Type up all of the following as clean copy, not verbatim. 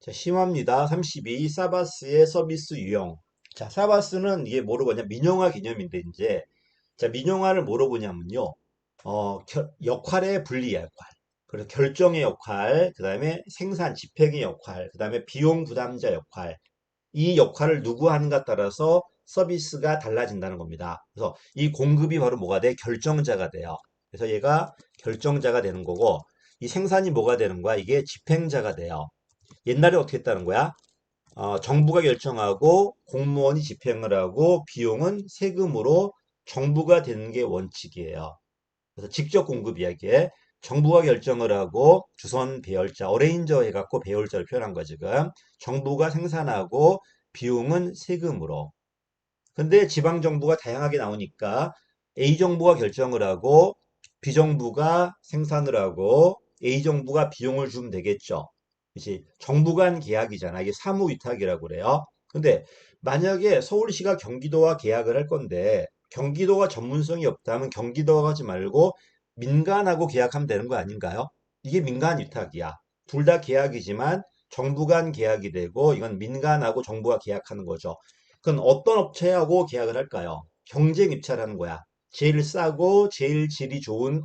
자, 심화입니다. 32. 사바스의 서비스 유형. 자, 사바스는 이게 뭐로 보냐? 민영화 개념인데, 이제. 자, 민영화를 뭐로 보냐면요. 역할의 분리 역할. 그래서 결정의 역할, 그 다음에 생산, 집행의 역할, 그 다음에 비용 부담자 역할. 이 역할을 누구 하는가 따라서 서비스가 달라진다는 겁니다. 그래서 이 공급이 바로 뭐가 돼? 결정자가 돼요. 그래서 얘가 결정자가 되는 거고, 이 생산이 뭐가 되는 거야? 이게 집행자가 돼요. 옛날에 어떻게 했다는 거야? 정부가 결정하고 공무원이 집행을 하고 비용은 세금으로 정부가 되는 게 원칙이에요. 그래서 직접 공급 이야기에 정부가 결정을 하고 주선 배열자, 어레인저 해갖고 배열자를 표현한 거 지금. 정부가 생산하고 비용은 세금으로. 근데 지방정부가 다양하게 나오니까 A정부가 결정을 하고 B정부가 생산을 하고 A정부가 비용을 주면 되겠죠. 그치? 정부 간 계약이잖아. 이게 사무위탁이라고 그래요. 근데 만약에 서울시가 경기도와 계약을 할 건데 경기도가 전문성이 없다면 경기도와 하지 말고 민간하고 계약하면 되는 거 아닌가요? 이게 민간 위탁이야. 둘 다 계약이지만 정부 간 계약이 되고 이건 민간하고 정부가 계약하는 거죠. 그건 어떤 업체하고 계약을 할까요? 경쟁 입찰하는 거야. 제일 싸고 제일 질이 좋은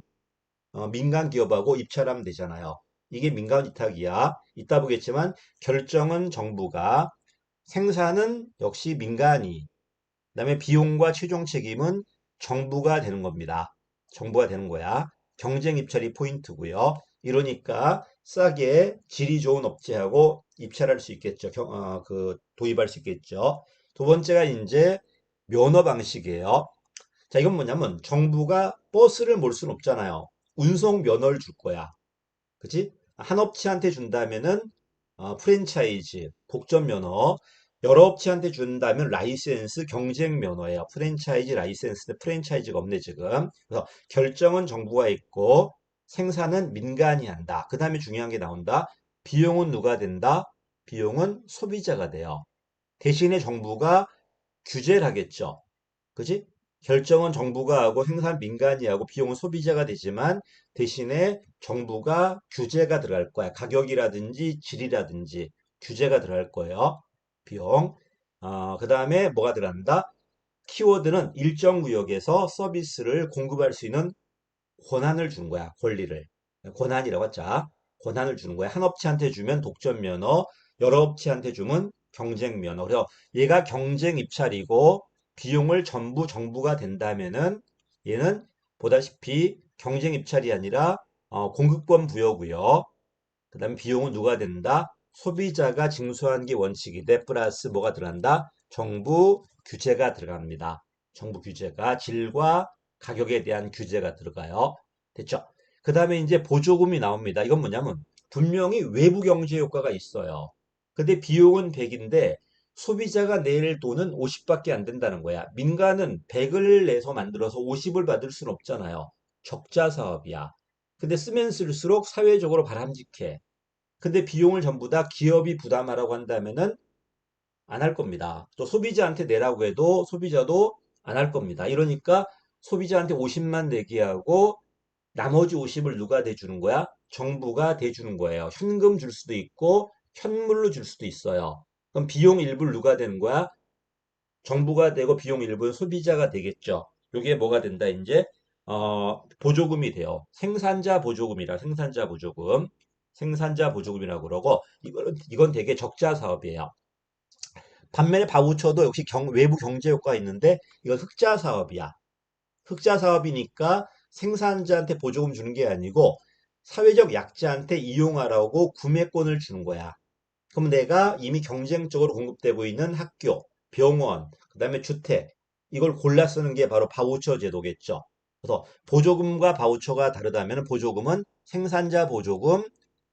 민간 기업하고 입찰하면 되잖아요. 이게 민간 위탁이야. 이따 보겠지만 결정은 정부가, 생산은 역시 민간이, 그다음에 비용과 최종 책임은 정부가 되는 겁니다. 정부가 되는 거야. 경쟁 입찰이 포인트고요. 이러니까 싸게 질이 좋은 업체하고 입찰할 수 있겠죠. 도입할 수 있겠죠. 두 번째가 이제 면허 방식이에요. 자, 이건 뭐냐면 정부가 버스를 몰 수는 없잖아요. 운송 면허를 줄 거야. 그치? 한 업체한테 준다면은 프랜차이즈, 독점 면허, 여러 업체한테 준다면 라이센스, 경쟁 면허예요. 프랜차이즈, 라이센스, 프랜차이즈가 없네 지금. 그래서 결정은 정부가 있고 생산은 민간이 한다. 그 다음에 중요한 게 나온다. 비용은 누가 된다? 비용은 소비자가 돼요. 대신에 정부가 규제를 하겠죠. 그지? 결정은 정부가 하고 생산 민간이 하고 비용은 소비자가 되지만 대신에 정부가 규제가 들어갈 거야. 가격이라든지 질이라든지 규제가 들어갈 거예요. 비용. 그 다음에 뭐가 들어간다? 키워드는 일정 구역에서 서비스를 공급할 수 있는 권한을 주는 거야. 권리를. 권한이라고 하자. 권한을 주는 거야. 한 업체한테 주면 독점 면허, 여러 업체한테 주면 경쟁 면허. 그래서 얘가 경쟁 입찰이고 비용을 전부 정부가 된다면은 얘는 보다시피 경쟁 입찰이 아니라 공급권 부여고요. 그다음에 비용은 누가 된다? 소비자가 징수하는 게 원칙이 돼. 플러스 뭐가 들어간다? 정부 규제가 들어갑니다. 정부 규제가 질과 가격에 대한 규제가 들어가요. 됐죠? 그 다음에 이제 보조금이 나옵니다. 이건 뭐냐면 분명히 외부 경제 효과가 있어요. 근데 비용은 100인데 소비자가 낼 돈은 50밖에 안 된다는 거야. 민간은 100을 내서 만들어서 50을 받을 수는 없잖아요. 적자 사업이야. 근데 쓰면 쓸수록 사회적으로 바람직해. 근데 비용을 전부 다 기업이 부담하라고 한다면은 안 할 겁니다. 또 소비자한테 내라고 해도 소비자도 안 할 겁니다. 이러니까 소비자한테 50만 내게 하고 나머지 50을 누가 대주는 거야? 정부가 대주는 거예요. 현금 줄 수도 있고 현물로 줄 수도 있어요. 그럼 비용 일부를 누가 되는 거야? 정부가 되고 비용 일부는 소비자가 되겠죠. 이게 뭐가 된다 이제 보조금이 돼요. 생산자 보조금이라 생산자 보조금. 생산자 보조금이라고 그러고 이건 되게 적자 사업이에요. 반면에 바우처도 역시 외부 경제 효과가 있는데 이건 흑자 사업이야. 흑자 사업이니까 생산자한테 보조금 주는 게 아니고 사회적 약자한테 이용하라고 구매권을 주는 거야. 그럼 내가 이미 경쟁적으로 공급되고 있는 학교, 병원, 그다음에 주택 이걸 골라 쓰는 게 바로 바우처 제도겠죠. 그래서 보조금과 바우처가 다르다면 보조금은 생산자 보조금,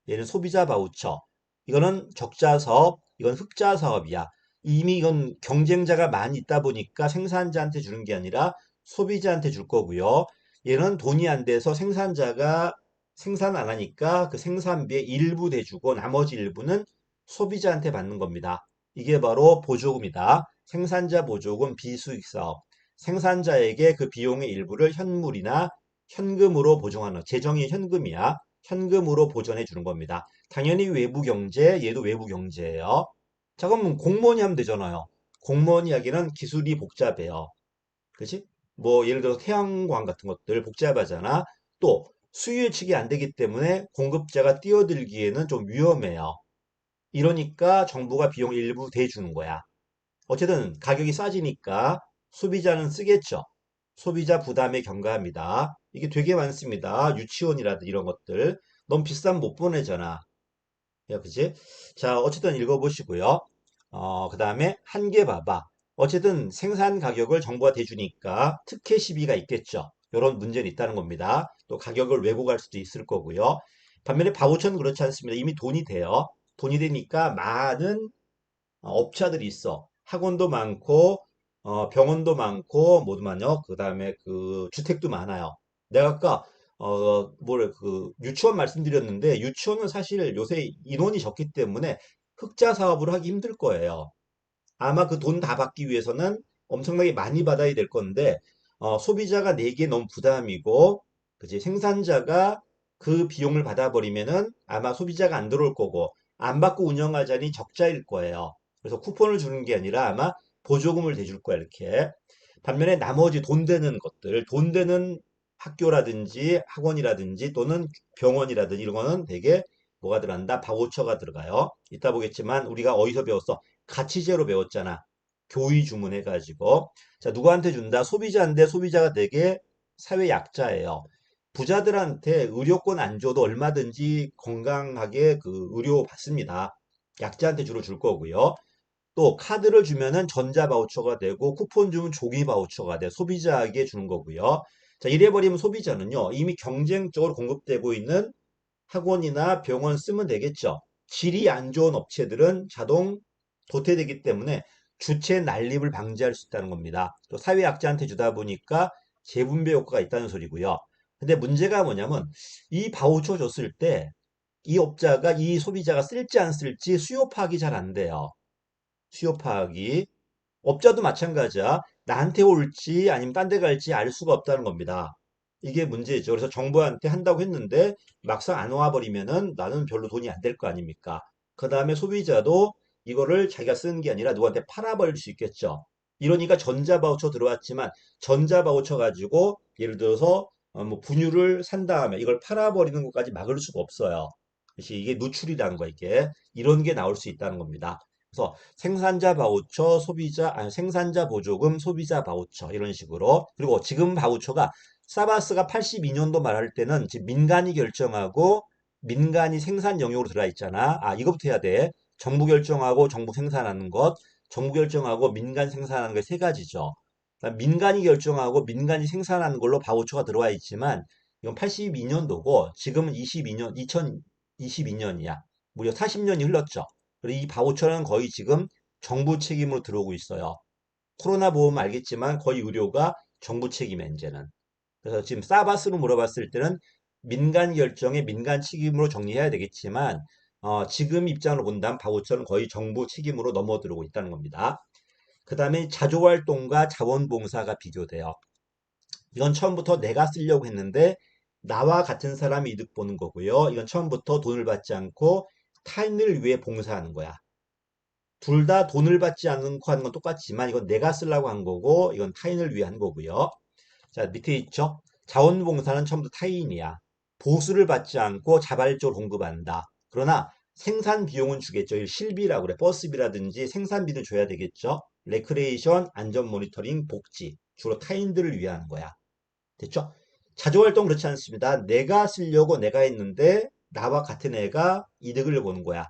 얘는 소비자 바우처. 이거는 적자 사업, 이건 흑자 사업이야. 이미 이건 경쟁자가 많이 있다 보니까 생산자한테 주는 게 아니라 소비자한테 줄 거고요. 얘는 돈이 안 돼서 생산자가 생산 안 하니까 그 생산비의 일부 대주고 나머지 일부는 소비자한테 받는 겁니다. 이게 바로 보조금이다. 생산자 보조금 비수익 사업. 생산자에게 그 비용의 일부를 현물이나 현금으로 보증하는 재정이 현금이야. 현금으로 보전해 주는 겁니다. 당연히 외부 경제, 얘도 외부 경제예요. 자, 그럼 공무원이 하면 되잖아요. 공무원 이야기는 기술이 복잡해요. 그치? 뭐, 예를 들어 태양광 같은 것들 복잡하잖아. 또, 수요 예측이 안 되기 때문에 공급자가 뛰어들기에는 좀 위험해요. 이러니까 정부가 비용 일부 대주는 거야. 어쨌든 가격이 싸지니까 소비자는 쓰겠죠. 소비자 부담에 경감합니다. 이게 되게 많습니다. 유치원이라든 이런 것들. 너무 비싸면 못 보내잖아. 야, 그지? 자, 어쨌든 읽어보시고요. 그 다음에 한 개 봐봐. 어쨌든 생산 가격을 정부가 대주니까 특혜 시비가 있겠죠. 이런 문제는 있다는 겁니다. 또 가격을 왜곡할 수도 있을 거고요. 반면에 바우처는 그렇지 않습니다. 이미 돈이 돼요. 돈이 되니까 많은 업체들이 있어. 학원도 많고, 병원도 많고, 모두 많요. 그 다음에 그 주택도 많아요. 내가 아까, 유치원 말씀드렸는데, 유치원은 사실 요새 인원이 적기 때문에 흑자 사업으로 하기 힘들 거예요. 아마 그 돈 다 받기 위해서는 엄청나게 많이 받아야 될 건데, 소비자가 내기에 너무 부담이고, 그지? 생산자가 그 비용을 받아버리면은 아마 소비자가 안 들어올 거고, 안 받고 운영하자니 적자일 거예요. 그래서 쿠폰을 주는 게 아니라 아마 보조금을 대줄 거야, 이렇게. 반면에 나머지 돈 되는 것들, 돈 되는 학교라든지 학원이라든지 또는 병원이라든지 이런 거는 되게 뭐가 들어간다? 바우처가 들어가요. 이따 보겠지만 우리가 어디서 배웠어? 가치제로 배웠잖아. 교의 주문해가지고. 자, 누구한테 준다? 소비자인데 소비자가 되게 사회 약자예요. 부자들한테 의료권 안 줘도 얼마든지 건강하게 그 의료 받습니다. 약자한테 주로 줄 거고요. 또 카드를 주면은 전자 바우처가 되고 쿠폰 주면 종이 바우처가 돼 소비자에게 주는 거고요. 자, 이래 버리면 소비자는요. 이미 경쟁적으로 공급되고 있는 학원이나 병원 쓰면 되겠죠. 질이 안 좋은 업체들은 자동 도태되기 때문에 주체 난립을 방지할 수 있다는 겁니다. 또 사회약자한테 주다 보니까 재분배 효과가 있다는 소리고요. 근데 문제가 뭐냐면 이 바우처 줬을 때 이 업자가 이 소비자가 쓸지 안 쓸지 수요 파악이 잘 안 돼요. 수요 파악이. 업자도 마찬가지야. 나한테 올지 아니면 딴 데 갈지 알 수가 없다는 겁니다. 이게 문제죠. 그래서 정부한테 한다고 했는데 막상 안 와버리면은 나는 별로 돈이 안 될 거 아닙니까? 그 다음에 소비자도 이거를 자기가 쓰는 게 아니라 누구한테 팔아버릴 수 있겠죠. 이러니까 전자바우처 들어왔지만 전자바우처 가지고 예를 들어서 뭐 분유를 산 다음에 이걸 팔아버리는 것까지 막을 수가 없어요. 그래서 이게 누출이라는 거 이게 이런 게 나올 수 있다는 겁니다. 그래서 생산자 바우처, 생산자 보조금, 소비자 바우처 이런 식으로. 그리고 지금 바우처가 사바스가 82년도 말할 때는 지금 민간이 결정하고 민간이 생산 영역으로 들어가 있잖아. 아, 이거부터 해야 돼. 정부 결정하고 정부 생산하는 것, 정부 결정하고 민간 생산하는 게 세 가지죠. 그러니까 민간이 결정하고 민간이 생산하는 걸로 바우처가 들어와 있지만 이건 82년도고 지금은 22년, 2022년이야. 무려 40년이 흘렀죠. 그리고 이 바우처는 거의 지금 정부 책임으로 들어오고 있어요. 코로나 보험 알겠지만 거의 의료가 정부 책임에 이제는. 그래서 지금 사바스로 물어봤을 때는 민간 결정에 민간 책임으로 정리해야 되겠지만 지금 입장으로 본다면 바우처는 거의 정부 책임으로 넘어들어오고 있다는 겁니다. 그 다음에 자조활동과 자원봉사가 비교돼요. 이건 처음부터 내가 쓰려고 했는데 나와 같은 사람이 이득 보는 거고요. 이건 처음부터 돈을 받지 않고 타인을 위해 봉사하는 거야. 둘 다 돈을 받지 않고 하는 건 똑같지만 이건 내가 쓰려고 한 거고 이건 타인을 위해 한 거고요. 자, 밑에 있죠? 자원봉사는 처음부터 타인이야. 보수를 받지 않고 자발적으로 공급한다. 그러나 생산 비용은 주겠죠. 이 실비라고 그래. 버스비라든지 생산비는 줘야 되겠죠. 레크레이션, 안전 모니터링, 복지. 주로 타인들을 위한 거야. 됐죠? 자조활동 그렇지 않습니다. 내가 쓰려고 내가 했는데 나와 같은 애가 이득을 보는 거야.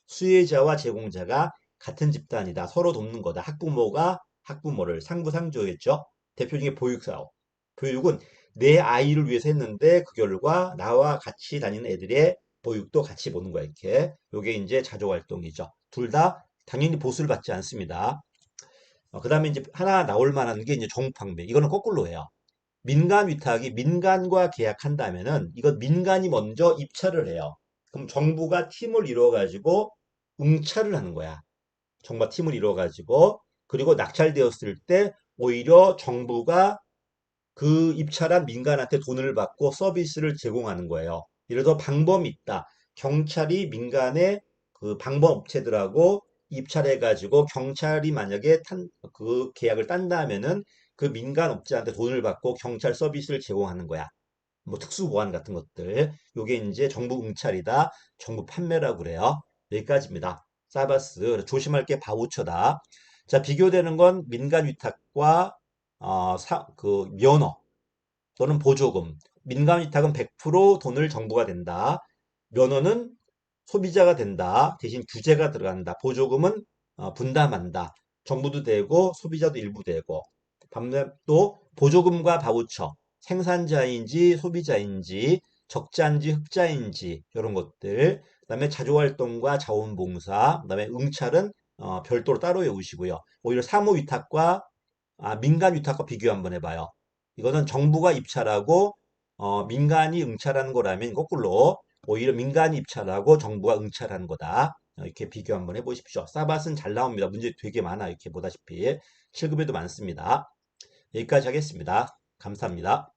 수혜자와 제공자가 같은 집단이다. 서로 돕는 거다. 학부모가 학부모를 상부상조겠죠. 대표적인 보육사업. 보육은 내 아이를 위해서 했는데 그 결과 나와 같이 다니는 애들의 보육도 같이 보는 거야. 이렇게. 요게 이제 자조활동이죠. 둘 다 당연히 보수를 받지 않습니다. 그 다음에 이제 하나 나올 만한 게 이제 종판매. 이거는 거꾸로 해요. 민간 위탁이 민간과 계약한다면은 이건 민간이 먼저 입찰을 해요. 그럼 정부가 팀을 이루어가지고 응찰을 하는 거야. 정부가 팀을 이루어가지고 그리고 낙찰되었을 때 오히려 정부가 그 입찰한 민간한테 돈을 받고 서비스를 제공하는 거예요. 예를 들어 방범이 있다. 경찰이 민간의 그 방범업체들하고 입찰해가지고 경찰이 만약에 그 계약을 딴다 하면은 그 민간 업체한테 돈을 받고 경찰 서비스를 제공하는 거야. 뭐 특수보안 같은 것들. 요게 이제 정부 응찰이다. 정부 판매라고 그래요. 여기까지입니다. 사바스. 조심할 게 바우처다. 자, 비교되는 건 민간 위탁과 그 면허 또는 보조금. 민간 위탁은 100% 돈을 정부가 댄다. 면허는 소비자가 된다. 대신 규제가 들어간다. 보조금은 분담한다. 정부도 되고 소비자도 일부 되고. 반면 또 보조금과 바우처. 생산자인지 소비자인지 적자인지 흑자인지 이런 것들. 그다음에 자조활동과 자원봉사. 그다음에 응찰은 별도로 따로 외우시고요. 오히려 사무위탁과 민간 위탁과 비교 한번 해봐요. 이거는 정부가 입찰하고 민간이 응찰하는 거라면 거꾸로 오히려 민간이 입찰하고 정부가 응찰하는 거다. 이렇게 비교 한번 해보십시오. 사밭은 잘 나옵니다. 문제 되게 많아. 이렇게 보다시피 7급에도 많습니다. 여기까지 하겠습니다. 감사합니다.